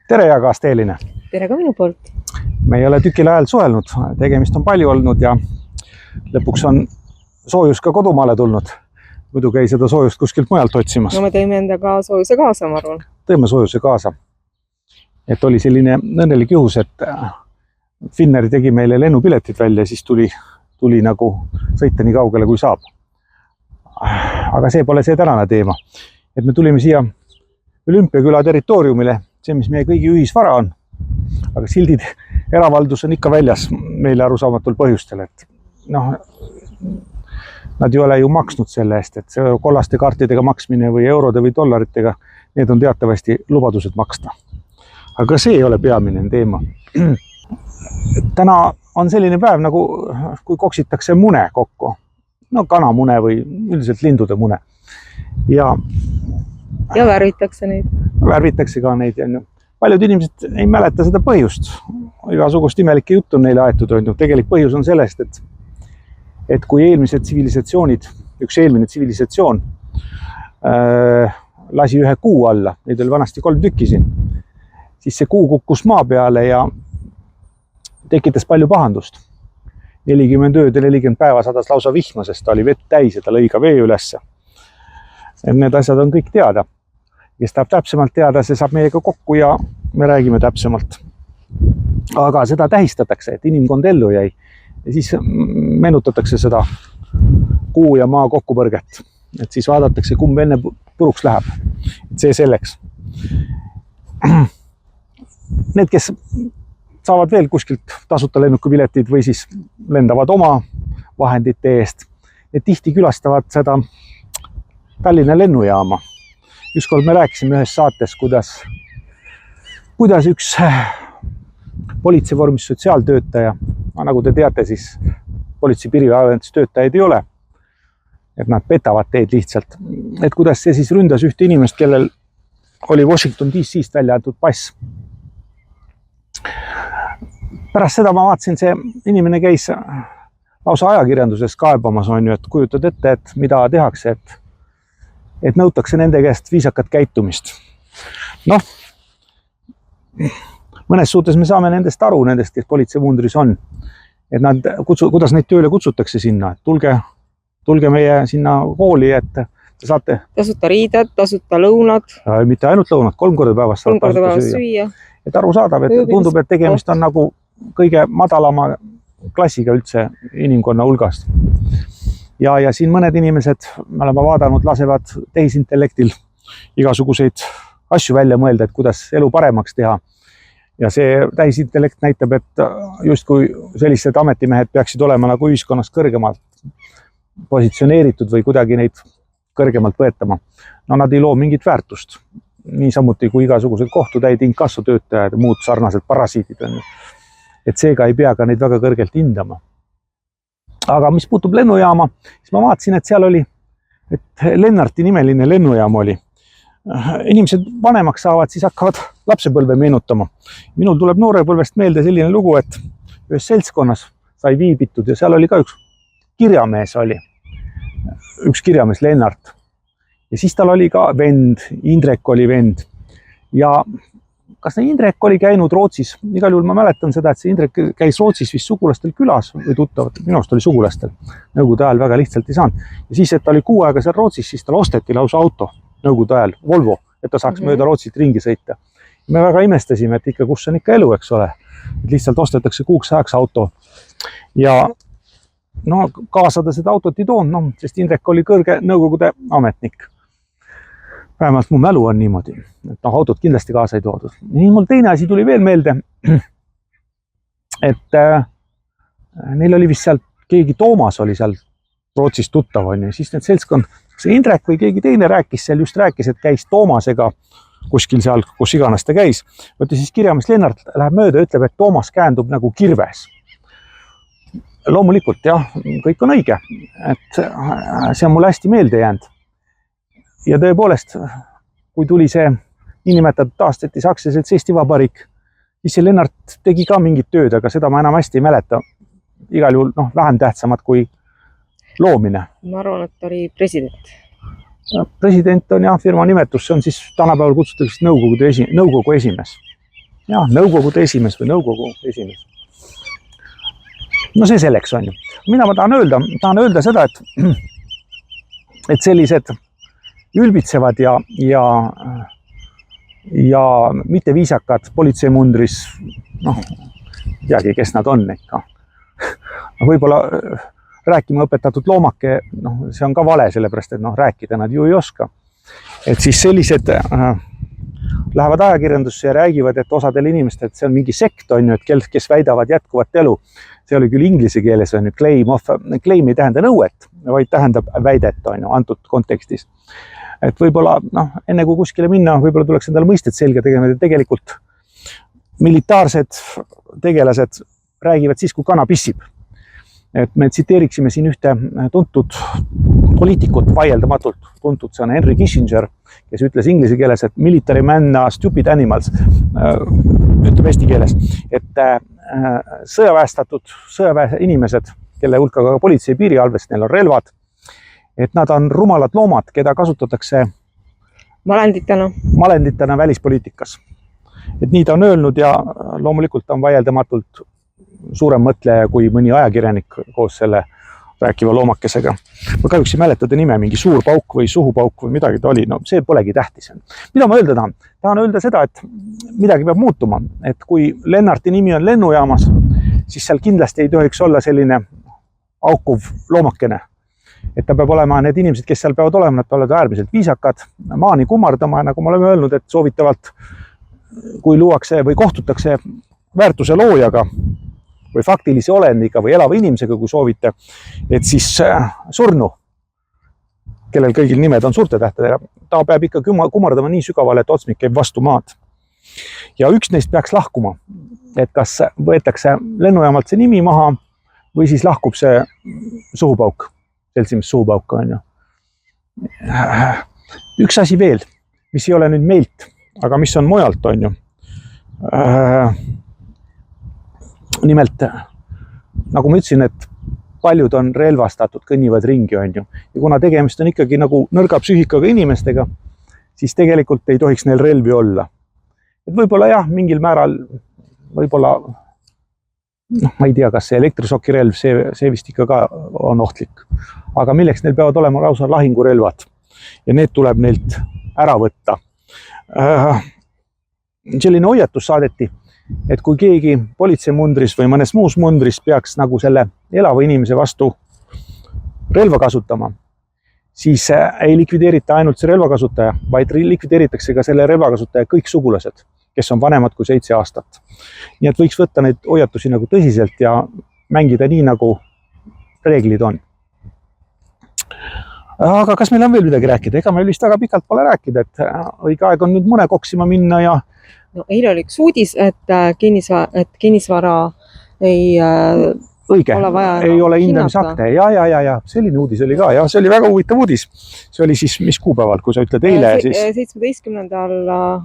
Tere, Jagas Teeline! Tere ka minu poolt! Me ei ole tükil ajal suhelnud, tegemist on palju olnud ja lõpuks on soojus ka kodumaale tulnud. Muidu käi seda soojust kuskilt mujalt otsimas. No me tõime endaga soojuse kaasa, ma arvan. Tõime soojuse kaasa. Et oli selline õnnelik juhus, et Finneri tegi meile lennupiletid välja ja siis tuli nagu sõita nii kaugele kui saab. Aga see pole see tänane teema. Et me tulime siia Olümpiaküla territooriumile, see, mis meie kõigi ühisvara on. Aga sildid eravaldus on ikka väljas meile arusaamatul põhjustel, et nad ei ole ju maksnud selle eest, et see kollaste kaartidega maksmine või eurode või dollaritega, need on teatavasti lubadused maksta. Aga see ei ole peamine teema. Täna on selline päev, nagu kui koksitakse mune kokku. No kanamune või üldiselt lindude mune. Ja värvitakse neid. Värvitakse ka neid. Paljud inimesed ei mäleta seda põhjust. Igasugust imelike juttu on neile aetud. Tegelik põhjus on sellest, et kui eelmised tsivilisatsioonid, üks eelmine tsivilisatsioon lasi ühe kuu alla, neid oli vanasti 3 tükki siin, siis see kuu kukkus maa peale ja tekitas palju pahandust. 40 ööd ja 40 päeva sadas lausa vihma, sest ta oli vett täis ja ta lõi ka vee ülesse. Need asjad on kõik teada. Kes tahab täpsemalt teada, see saab meiega kokku ja me räägime täpsemalt. Aga seda tähistatakse, et inimkond ellu jäi. Ja siis menutatakse seda kuu ja maa kokkupõrget. Et siis vaadatakse, kumb enne puruks läheb. Et see selleks. Need, kes saavad veel kuskilt tasuta lennukipiletid või siis lendavad oma vahendite eest. Need tihti külastavad seda Tallinna lennujaama. Ükskord me rääkisime ühes saates, kuidas üks politseivormis sotsiaaltöötaja, nagu te teate, siis politsei piirivalveametis töötajaid ei ole. Et nad petavad teid lihtsalt. Et kuidas see siis ründas ühte inimest, kellel oli Washington DC-st välja antud pass. Pärast seda ma vaatasin, see inimene käis lausa ajakirjanduses kaebamas, et kujutad ette, et mida tehakse, et nõutakse nende käest viisakat käitumist. Mõnes suhtes me saame nendest aru, kes politseimundris on. Et kuidas neid tööle kutsutakse sinna. Tulge meie sinna hooli, et te saate... Tasuta riided, tasuta lõunad. Mitte ainult lõunad, 3 korda päevas saab tasuta süüa. Et aru saadav, et tundub, et tegemist on nagu kõige madalama klassiga üldse inimkonna hulgast. Ja siin mõned inimesed, me oleme vaadanud, lasevad tehisintellektil igasuguseid asju välja mõelda, et kuidas elu paremaks teha. Ja see tehisintellekt näitab, et justkui sellised ametimehed peaksid olema nagu ühiskonnas kõrgemalt positsioneeritud või kuidagi neid kõrgemalt võetama. Nad ei loo mingit väärtust. Niisamuti kui igasugused kohtutäid, inkassotöötajad ja muud sarnased parasiidid on. Et seega ei pea ka neid väga kõrgelt hindama. Aga mis puutub lennujaama, siis ma vaatasin, et seal oli, et Lennarti nimeline lennujaam oli. Inimesed vanemaks saavad, siis hakkavad lapsepõlve meenutama. Minul tuleb noorepõlvest meelde selline lugu, et ühes seltskonnas sai viibitud ja seal oli ka üks kirjamees oli. Üks kirjamees Lennart. Ja siis tal oli ka vend, Indrek oli vend. Ja kas Indrek oli käinud Rootsis? Igal juhul ma mäletan seda, et see Indrek käis Rootsis vist sugulastel külas või tuttavat, minust oli sugulastel. Nõukogude ajal väga lihtsalt ei saanud. Ja siis, et ta oli 6 aega seal Rootsis, siis tal osteti lausa auto nõukogude ajal, Volvo, et ta saaks mööda Rootsit ringi sõita. Me väga imestasime, et ikka kus on ikka elu, eks ole. Et lihtsalt ostetakse 6 ajaks auto. Ja kaasa ta seda autot ei toonud, sest Indrek oli kõrge nõukogude ametnik. Vähemalt mu mälu on niimoodi, et autot kindlasti kaasa ei toodud. Nii mul teine asi tuli veel meelde, et neil oli vist seal, keegi Toomas oli seal Rootsis tuttav, ja siis need seltskond, see Indrek või keegi teine rääkis, et käis Toomasega kuskil seal, kus iganes ta käis. Võtta siis kirjamees Lennart läheb mööda ja ütleb, et Toomas käändub nagu kirves. Loomulikult, jah, kõik on õige, et see on mulle hästi meelde jäänud. Ja tõepoolest, kui tuli see inimetatud taastati Sakslased Eesti Vabariik, siis see Lennart tegi ka mingit tööd, aga seda ma enam hästi ei mäleta. Igal juhul vähem tähtsamad kui loomine. Ma arvan, et ta oli president. President on jah firma nimetus, see on siis tänapäeval kutsutakse nõukogu esimees. jah, nõukogude esimees või nõukogu esimees. No see selleks on ju. Mida ma tahan öelda seda, et sellised ülbitsevad ja mitte viisakad politseimundris, noh, teagi, kes nad on ikka. Võib-olla rääkima õpetatud loomake, noh, see on ka vale, sellepärast, et noh, rääkida nad ju ei oska. Et siis sellised lähevad ajakirjandusse ja räägivad, et osadel inimestel, et see on mingi sekt, on ju, et kes väidavad jätkuvat elu. See oli küll inglise keeles, on ju, claim ei tähenda nõuet, vaid tähendab väidet, on ju, antud kontekstis. Et võib-olla, noh, enne kui kuskile minna, võib-olla tuleks endale mõisted selge tegema, et tegelikult militaarsed tegelased räägivad siis, kui kana pissib. Et me tsiteeriksime siin ühte tuntud poliitikut, vaieldamatult tuntud, see on Henry Kissinger, kes ütles inglise keeles, et military men are stupid animals, ütleb eesti keeles, et sõjaväe inimesed, kelle hulka ka politsei piirivalves, neil on relvad, et nad on rumalad loomad, keda kasutatakse malenditena välispoliitikas. Et nii ta on öelnud ja loomulikult on vaieldamatult suurem mõtleja kui mõni ajakirjanik koos selle rääkiva loomakesega. Ma kahjuks ei mäleta nime, mingi suur pauk või suhupauk või midagi ta oli, no see polegi tähtis. Mida ma öelda tahan? Tahan öelda seda, et midagi peab muutuma, et kui Lennarti nimi on lennujaamas, siis seal kindlasti ei tohiks olla selline aukuv loomakene. Et ta peab olema, need inimesed, kes seal peavad olema, nad peavad äärmiselt viisakad, maani kummardama, nagu me oleme öelnud, et soovitavalt, kui luuakse või kohtutakse väärtuse loojaga või faktilise olendiga või elava inimesega, kui soovite, et siis surnu, kellel kõigil nimed on suurte tähtedega, ta peab ikka kummardama nii sügavale, et otsmik käib vastu maad. Ja üks neist peaks lahkuma, et kas võetakse lennujaamalt see nimi maha või siis lahkub see suhupauk, seltsimees suhupauk on ju. Üks asi veel, mis ei ole nüüd meilt, aga mis on mujalt, on ju. Nimelt, nagu ma ütlesin, et paljud on relvastatud, kõnnivad ringi, on ju. Ja kuna tegemist on ikkagi nagu nõrga psüühikaga inimestega, siis tegelikult ei tohiks neil relvi olla. Et võib-olla jah, mingil määral, võib-olla, noh, ma ei tea, kas see elektrisokirelv, see vist ikka ka on ohtlik. Aga milleks neil peavad olema lausa lahingurelvad ja need tuleb neilt ära võtta. Selline hoiatus saadeti, et kui keegi politseimundris või mõnes muus mundris peaks nagu selle elava inimese vastu relva kasutama, siis ei likvideerita ainult see relvakasutaja, vaid likvideeritakse ka selle relvakasutaja kõik sugulased, kes on vanemad kui 7 aastat. Nii et võiks võtta neid hoiatusi nagu tõsiselt ja mängida nii, nagu reeglid on. Aga kas meil on veel midagi rääkida? Ega meil vist väga pikalt pole rääkida, et õige aeg on nüüd mõne koksima minna ja no, eile oli üks uudis, et kinnisvara ei ole vaja ei ole hindamisakte. Ja. Selline uudis oli ka. Ja see oli väga huvitav uudis. See oli siis mis kuupäeval, kui sa ütled eile? 17.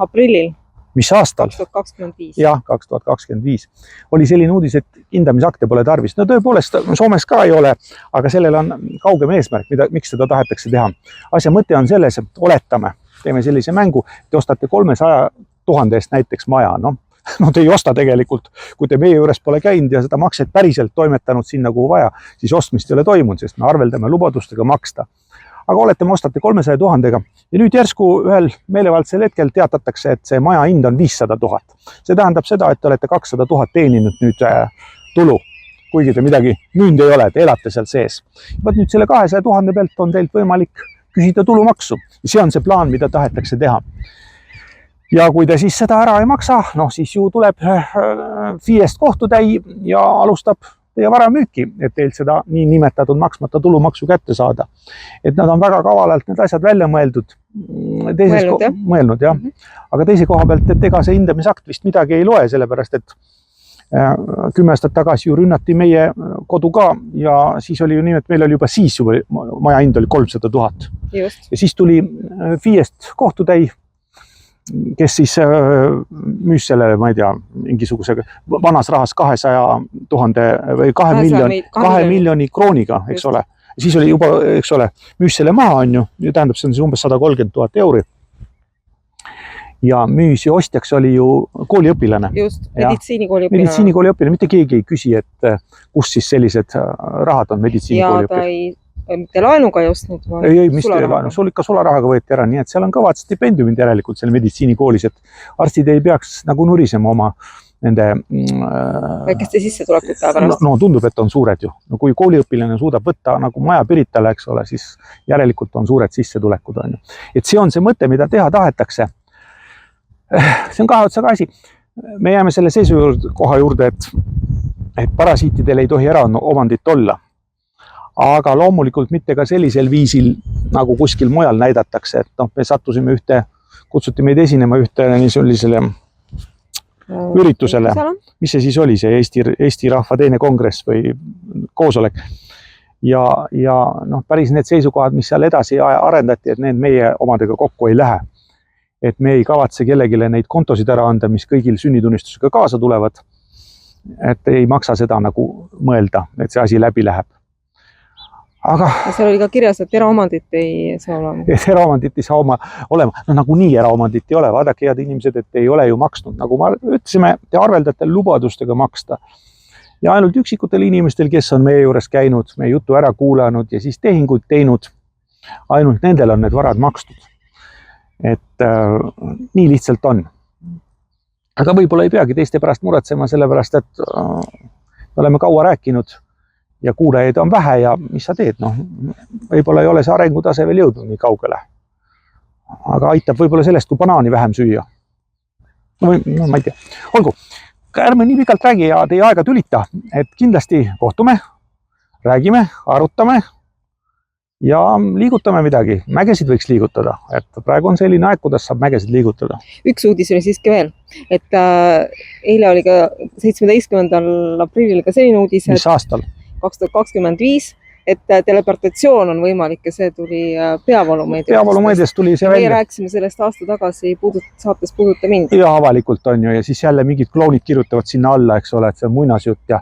aprillil. Mis aastal? 2025. Jah, 2025. Oli selline uudis, et hindamisakte pole tarvis. No tõepoolest, Soomes ka ei ole, aga sellel on kaugem eesmärk, miks seda tahetakse teha. Asja mõte on selles, et oletame, teeme sellise mängu, te ostate 300 000 eest näiteks maja, no te ei osta tegelikult, kui te meie juures pole käinud ja seda makset päriselt toimetanud sinna, kuhu vaja, siis ostmist ei ole toimunud, sest me arveldame lubadustega maksta. Aga oletame, ostate 300 000 ja nüüd järsku ühel meelevaldsel hetkel teatatakse, et see maja hind on 500 000. See tähendab seda, et te olete 200 000 teeninud nüüd tulu, kuigi te midagi müünud ei ole, te elate seal sees. Võt nüüd selle 200 000 pealt on teilt võimalik küsida tulumaksu. See on see plaan, mida tahetakse teha. Ja kui te siis seda ära ei maksa, noh siis ju tuleb FIE-st kohtutäi ja alustab teie vara müüki, et teilt seda nii nimetatud maksmata tulumaksu kätte saada. Et nad on väga kavalalt need asjad välja mõeldud. Mõelnud, jah. Aga teise koha pealt, et ega see hindamisakt vist midagi ei loe, sellepärast et 10 aastat tagasi ju rünnati meie kodu ka ja siis oli ju nii, et meil oli juba siis maja hind oli 300 000. Just. Ja siis tuli FIE-st kohtutäi, kes siis müüs selle, ma ei tea, mingisuguse vanas rahas 200 000 või 2 miljoni krooniga, eks ole. Siis oli juba, eks ole, müüs selle maha on ju, tähendab, see on umbes 130 000 euri. ja müüsi ostjaks oli ju kooliõpilane. Just, meditsiinikooli õpilane. Meditsiinikooli õpilane, mitte keegi ei küsi, et kus siis sellised rahad on meditsiinikooli õpilane. Ja ta mitte laenuga ei ostnud, ei, mis laenu, sul ikka sularahaga võeti ära, nii et seal on kõvad stipendiumid järelikult seal meditsiinikoolis, et arstid ei peaks nagu nurisema oma nende väikeste sissetulekute pärast. No tundub, et on suured ju. No kui kooliõpilane suudab võtta nagu maja Piritale, eks ole, siis järelikult on suured sissetulekud. On ju. Et see on see mõte, mida teha tahetakse. See on kahe otsaga asi. Me jääme selle seisukoha juurde, et parasiitidel ei tohi eraomandit olla. Aga loomulikult mitte ka sellisel viisil, nagu kuskil mujal näidatakse, et me sattusime kutsuti meid esinema ühte sellisele üritusele, mis see siis oli, see Eesti Rahva teine kongress või koosolek. Ja päris need seisukohad, mis seal edasi arendati, et need meie omadega kokku ei lähe. Et me ei kavatse kellegile neid kontosid ära anda, mis kõigil sünnitunnistusega kaasa tulevad. Et ei maksa seda nagu mõelda, et see asi läbi läheb. Aga seal oli ka kirjas, et eraomandit ei saa olema. Eraomandit ei saa olema. No nagu nii eraomandit ei ole. Vaadake, head inimesed, et ei ole ju maksnud. Nagu ma ütlesime, te arveldate lubadustega maksta. Ja ainult üksikutel inimestel, kes on meie juures käinud, meie jutu ära kuulanud ja siis tehinguid teinud, ainult nendel on need varad makstud. Et nii lihtsalt on. Aga võib-olla ei peagi teiste pärast muretsema, sellepärast, et me oleme kaua rääkinud ja kuulajaid on vähe ja mis sa teed? Võib-olla ei ole see arengutase veel jõudnud nii kaugele. Aga aitab võib-olla sellest, kui banaani vähem süüa. Ma ei tea. Olgu, ärme nii pikalt räägi ja teie aega tülita, et kindlasti kohtume, räägime, arutame ja liigutame midagi. Mägesid võiks liigutada, et praegu on selline aeg, kuidas saab mägesid liigutada. Üks uudis oli siiski veel, et eile oli ka 17. aprillil ka selline uudis. Mis aastal? 2025, et teleportatsioon on võimalik ja see tuli Peavoolumeediast. Peavoolumeediast tuli see välja. Me rääkisime sellest aasta tagasi saates Puuduta mind. Ja avalikult on ju ja siis jälle mingid klounid kirjutavad sinna alla, eks ole, et see on muinasjutt ja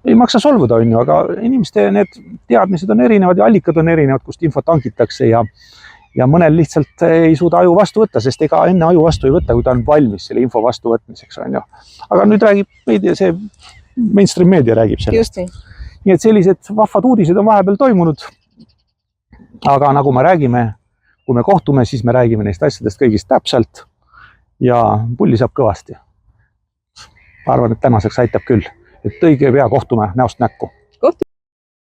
ei maksa solvuda on ju, aga inimeste need teadmised on erinevad ja allikad on erinevad, kust infot hangitakse ja mõnel lihtsalt ei suuda aju vastu võtta, sest ega enne aju vastu ei võtta, kui ta on valmis selle info vastu võtmiseks on ju. Aga nüüd räägib see mainstream meedia räägib sellest. Nii et sellised vahvad uudised on vahepeal toimunud. Aga nagu me räägime, kui me kohtume, siis me räägime neist asjadest kõigist täpselt ja pulli saab kõvasti. Ma arvan, et tänaseks aitab küll, et õige pea kohtume näost näkku.